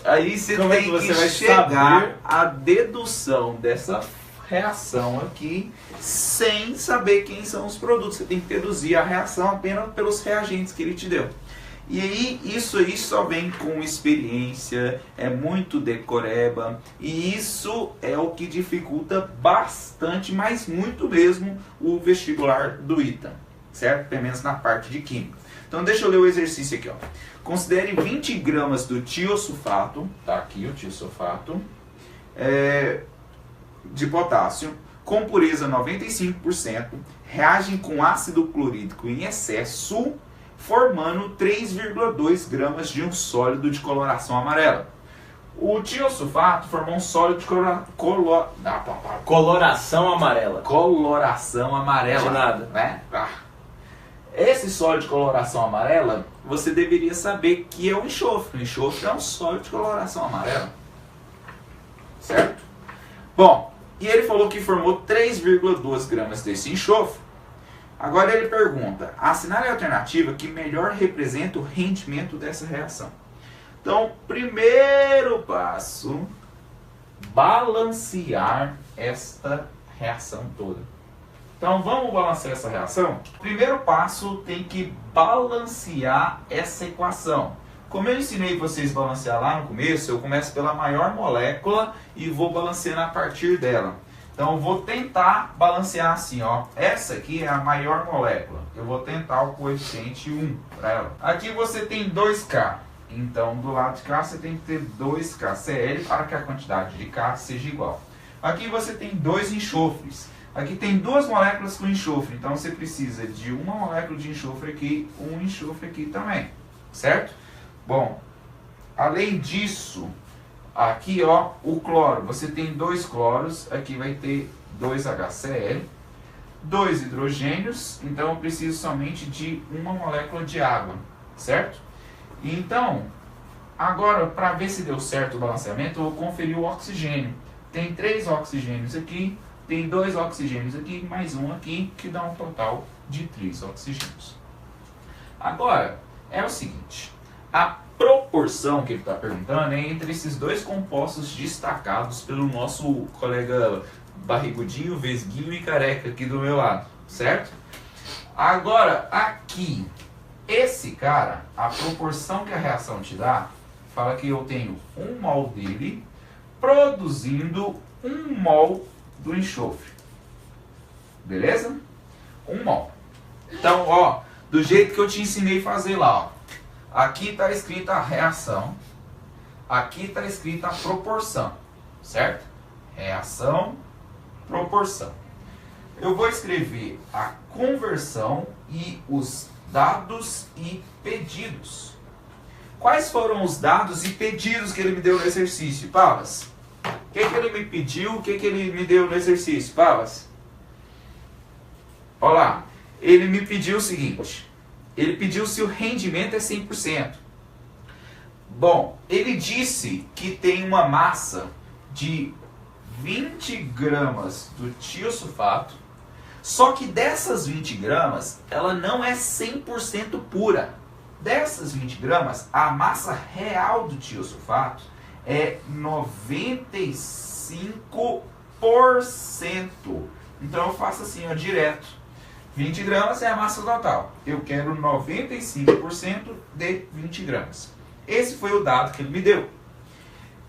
Aí você Como é tem que você vai chegar saber? à dedução dessa reação aqui sem saber quem são os produtos. Você tem que deduzir a reação apenas pelos reagentes que ele te deu. E aí, isso aí só vem com experiência, é muito decoreba, e isso é o que dificulta bastante, mas muito mesmo, o vestibular do ITA, certo? Pelo menos na parte de química. Então deixa eu ler o exercício aqui, ó. Considere 20 gramas do tiosulfato, tá aqui o tiosulfato, de potássio, com pureza 95%, reagem com ácido clorídrico em excesso, formando 3,2 gramas de um sólido de coloração amarela. O tiosulfato formou um sólido de Coloração amarela. coloração amarela. De nada. Né? Esse sólido de coloração amarela, você deveria saber que é o enxofre. O enxofre é um sólido de coloração amarela. Certo? Bom, e ele falou que formou 3,2 gramas desse enxofre. Agora ele pergunta, assinale a alternativa que melhor representa o rendimento dessa reação. Então, primeiro passo, balancear esta reação toda. Então, vamos balancear essa reação? Primeiro passo, tem que balancear essa equação. Como eu ensinei vocês a balancear lá no começo, eu começo pela maior molécula e vou balanceando a partir dela. Então, eu vou tentar balancear assim, ó. Essa aqui é a maior molécula. Eu vou tentar o coeficiente 1 para ela. Aqui você tem 2K. Então, do lado de cá, você tem que ter 2KCl para que a quantidade de K seja igual. Aqui você tem 2 enxofres. Aqui tem 2 moléculas com enxofre. Então, você precisa de uma molécula de enxofre aqui, um enxofre aqui também. Certo? Bom, além disso... Aqui, ó, o cloro. Você tem 2 cloros, aqui vai ter 2 HCl, 2 hidrogênios, então eu preciso somente de uma molécula de água, certo? Então, agora, para ver se deu certo o balanceamento, eu vou conferir o oxigênio. Tem 3 oxigênios aqui, tem 2 oxigênios aqui, mais um aqui, que dá um total de 3 oxigênios. Agora, é o seguinte, a proporção que ele está perguntando é entre esses 2 compostos destacados pelo nosso colega barrigudinho, vesguinho e careca aqui do meu lado, certo? Agora, aqui, esse cara, a proporção que a reação te dá fala que eu tenho 1 mol dele produzindo 1 mol do enxofre. Beleza? 1 mol. Então, ó, do jeito que eu te ensinei a fazer lá, ó. Aqui está escrita a reação, aqui está escrita a proporção, certo? Reação, proporção. Eu vou escrever a conversão e os dados e pedidos. Quais foram os dados e pedidos que ele me deu no exercício, Pavas? O que ele me pediu, o que ele me deu no exercício, Pavas? Olha lá, ele me pediu o seguinte, ele pediu se o rendimento é 100%. Bom, ele disse que tem uma massa de 20 gramas do tiosulfato, só que dessas 20 gramas, ela não é 100% pura. Dessas 20 gramas, a massa real do tiosulfato é 95%. Então eu faço assim, ó, direto. 20 gramas é a massa total. Eu quero 95% de 20 gramas. Esse foi o dado que ele me deu.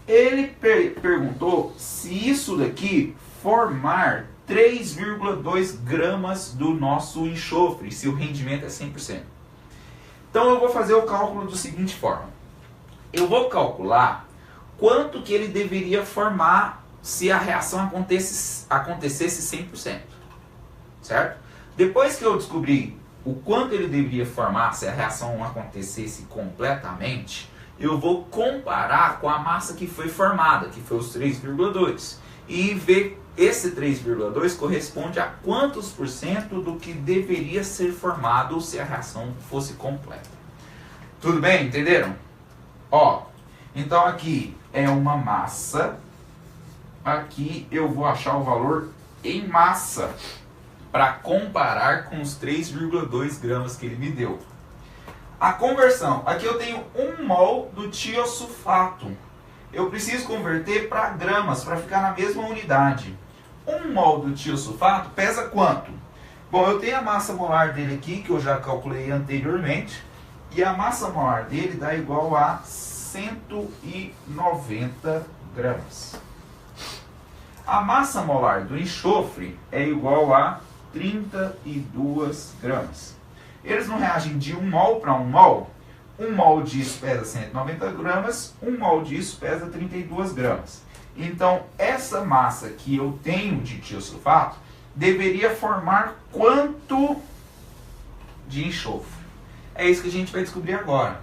Ele perguntou se isso daqui formar 3,2 gramas do nosso enxofre, se o rendimento é 100%. Então eu vou fazer o cálculo da seguinte forma. Eu vou calcular quanto que ele deveria formar se a reação acontecesse 100%. Certo? Depois que eu descobri o quanto ele deveria formar se a reação acontecesse completamente, eu vou comparar com a massa que foi formada, que foi os 3,2. E ver esse 3,2 corresponde a quantos por cento do que deveria ser formado se a reação fosse completa. Tudo bem? Entenderam? Ó, então aqui é uma massa. Aqui eu vou achar o valor em massa para comparar com os 3,2 gramas que ele me deu. A conversão. Aqui eu tenho 1 mol do tiosulfato. Eu preciso converter para gramas, para ficar na mesma unidade. 1 mol do tiosulfato pesa quanto? Bom, eu tenho a massa molar dele aqui, que eu já calculei anteriormente. E a massa molar dele dá igual a 190 gramas. A massa molar do enxofre é igual a 32 gramas. Eles não reagem de 1 mol para 1 mol. 1 mol disso pesa 190 gramas, 1 mol disso pesa 32 gramas. Então, essa massa que eu tenho de tiosulfato deveria formar quanto de enxofre? É isso que a gente vai descobrir agora.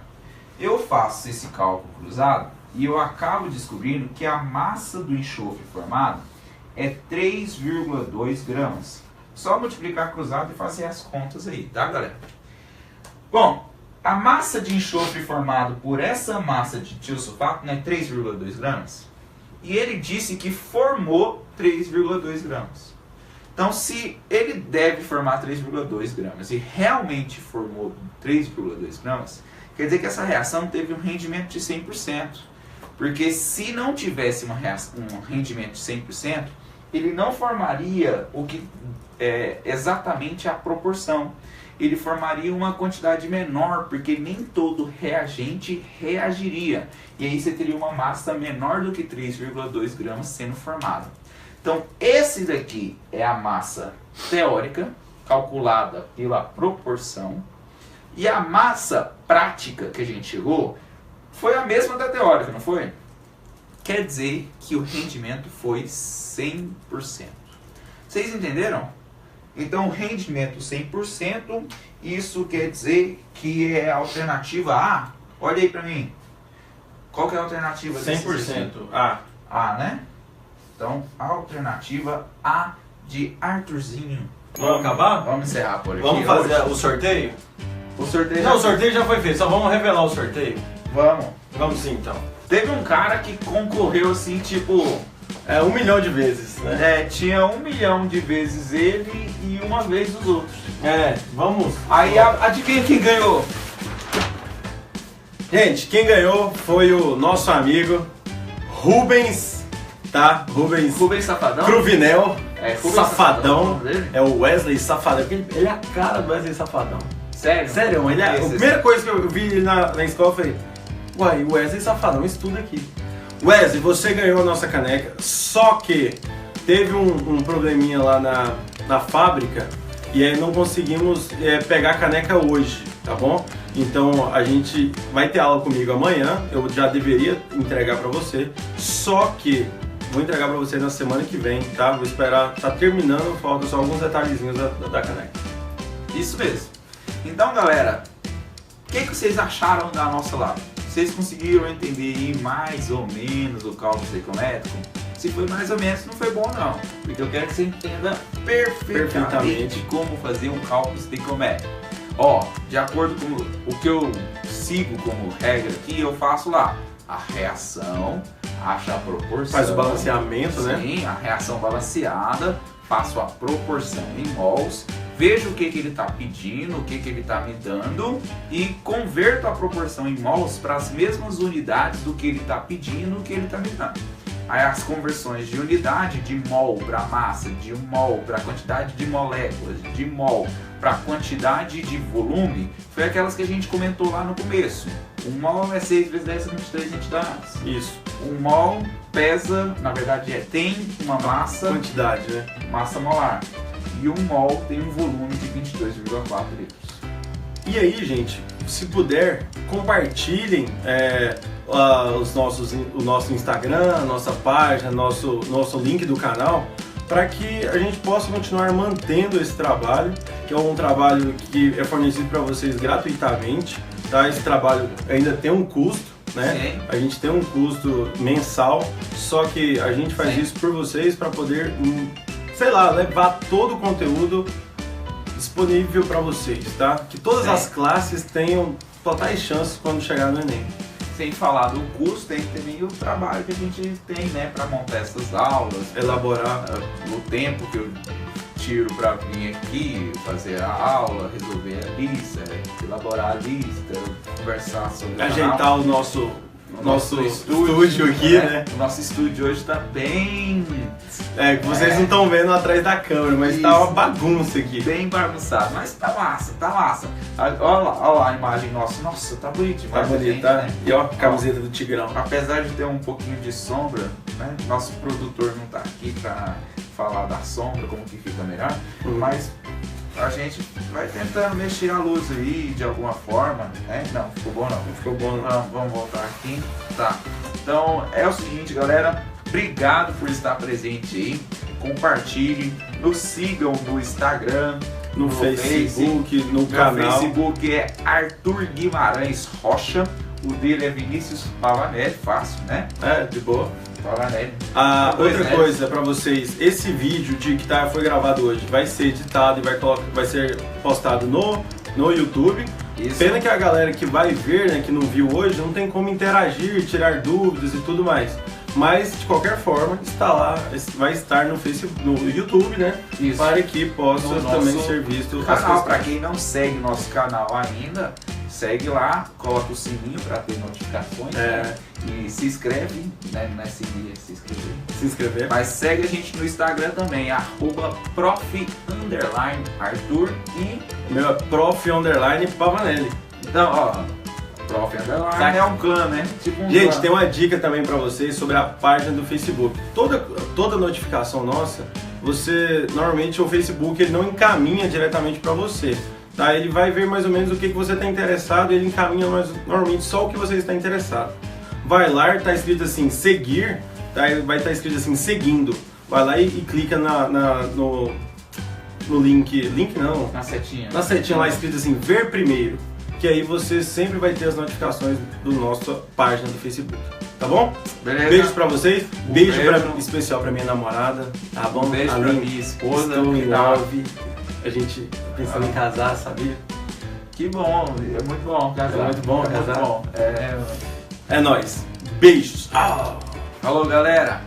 Eu faço esse cálculo cruzado e eu acabo descobrindo que a massa do enxofre formado é 3,2 gramas. Só multiplicar cruzado e fazer as contas aí, tá, galera? Bom, a massa de enxofre formado por essa massa de tiosulfato não é 3,2 gramas? E ele disse que formou 3,2 gramas. Então, se ele deve formar 3,2 gramas e realmente formou 3,2 gramas, quer dizer que essa reação teve um rendimento de 100%. Porque se não tivesse um rendimento de 100%, ele não formaria o que é exatamente a proporção. Ele formaria uma quantidade menor, porque nem todo reagente reagiria. E aí você teria uma massa menor do que 3,2 gramas sendo formada. Então, esse daqui é a massa teórica, calculada pela proporção. E a massa prática que a gente chegou foi a mesma da teórica, não foi? Quer dizer que o rendimento foi 100%. Vocês entenderam? Então, rendimento 100%, isso quer dizer que é a alternativa A. Olha aí pra mim. Qual que é a alternativa? 100% A. A, né? Então, a alternativa A de Arthurzinho. Vamos acabar? Vamos encerrar por aqui. Vamos fazer o sorteio? O sorteio Não, o sorteio já foi feito, só vamos revelar o sorteio. Vamos. Vamos sim, então. Teve um cara que concorreu assim, tipo... 1 milhão de vezes, né? Tinha 1 milhão de vezes ele e uma vez os outros. Vamos. Aí adivinha quem ganhou? Gente, quem ganhou foi o nosso amigo Rubens, tá? Rubens Safadão? Cruvinel, Rubens Safadão. dele? É o Wesley Safadão. Ele é a cara do Wesley Safadão. Sério? Sério, ele é. A primeira coisa que eu vi ele na escola foi: Uai, o Wesley Safadão estuda aqui. Wesley, você ganhou a nossa caneca, só que teve um probleminha lá na fábrica e aí não conseguimos pegar a caneca hoje, tá bom? Então a gente vai ter aula comigo amanhã, eu já deveria entregar pra você, só que vou entregar pra você na semana que vem, tá? Vou esperar, tá terminando, falta só alguns detalhezinhos da caneca. Isso mesmo. Então, galera, o que vocês acharam da nossa live? Vocês conseguiram entender aí mais ou menos o cálculo estequiométrico? Se foi mais ou menos, não foi bom não, porque eu quero que você entenda perfeitamente como fazer um cálculo estequiométrico. Ó, de acordo com o que eu sigo como regra aqui, eu faço lá a reação, acho a proporção. Faz o balanceamento, né? Sim, a reação balanceada, faço a proporção em mols, vejo o que ele está pedindo, o que ele está me dando e converto a proporção em mols para as mesmas unidades do que ele está pedindo, o que ele está me dando. Aí as conversões de unidade, de mol para massa, de mol para quantidade de moléculas, de mol para quantidade de volume, foi aquelas que a gente comentou lá no começo. Um mol é 6 vezes 10 a 23 entidades. Isso. Um mol pesa, na verdade tem uma massa, Quantidade, né? massa molar. E um mol tem um volume de 22,4 litros. E aí, gente, se puder, compartilhem o nosso Instagram, a nossa página, nosso link do canal, para que a gente possa continuar mantendo esse trabalho, que é um trabalho que é fornecido para vocês gratuitamente, tá? Esse trabalho ainda tem um custo, né? Sim. A gente tem um custo mensal, só que a gente faz isso por vocês para poder, sei lá, levar todo o conteúdo disponível para vocês, tá? Que todas as classes tenham totais chances quando chegar no Enem. Sem falar do curso, tem também o trabalho que a gente tem, né, para montar essas aulas, Elaborar o tempo que eu tiro para vir aqui, fazer a aula, resolver a lista, elaborar a lista, conversar sobre ajeitar o nosso estúdio aqui, né? O nosso estúdio hoje tá bem... Vocês não estão vendo atrás da câmera, mas Isso. tá uma bagunça aqui. Bem bagunçado, mas tá massa, tá massa. Olha lá a imagem nossa. Nossa, tá bonito Tá demais. bonito, tá? Né? E ó, a camiseta do Tigrão. Apesar de ter um pouquinho de sombra, né? Nosso produtor não tá aqui pra falar da sombra, como que fica melhor, mas a gente vai tentando mexer a luz aí de alguma forma, né? Não, ficou bom não. Ficou bom, né? Vamos voltar aqui. Tá. Então é o seguinte, galera. Obrigado por estar presente aí. Compartilhem, nos sigam no Instagram, No Facebook, no canal. No Facebook é Arthur Guimarães Rocha. O dele é Vinícius Pavanelli, fácil, né? De boa. Pavanelli. Outra coisa pra vocês, esse vídeo que foi gravado hoje vai ser editado e vai ser postado no YouTube. Isso. Pena que a galera que vai ver, né, que não viu hoje, não tem como interagir, tirar dúvidas e tudo mais. Mas de qualquer forma, está lá, vai estar no Facebook, no YouTube, né? Isso. Para que possa No também nosso ser visto. canal. Para quem não segue nosso canal ainda, segue lá, coloca o sininho para ter notificações, né? E se inscreve, né? Não é seguir, é se inscrever. Se inscrever. Mas segue a gente no Instagram também, @prof_Arthur e O meu é prof_Pavanelli. então, ó, prof_Underline é um clã, né? Tipo um Gente, clã. tem uma dica também pra vocês sobre a página do Facebook. Toda notificação nossa, normalmente o Facebook ele não encaminha diretamente pra você, tá? Ele vai ver mais ou menos o que você está interessado, ele encaminha normalmente só o que você está interessado. Vai lá, tá escrito assim, seguir, tá? Vai estar escrito assim, seguindo. Vai lá e clica no link não, Na setinha. na setinha lá escrito assim, ver primeiro, que aí você sempre vai ter as notificações do nossa página do Facebook, tá bom? Beleza. Beijos pra vocês, beijo beijo. especial pra minha namorada, tá bom? Beijo pra minha esposa, estou em que tá- love, a gente tá pensando em casar, sabia? Que bom, é muito bom casar. É muito bom casar. Muito bom. É nóis, beijos! Falou, galera!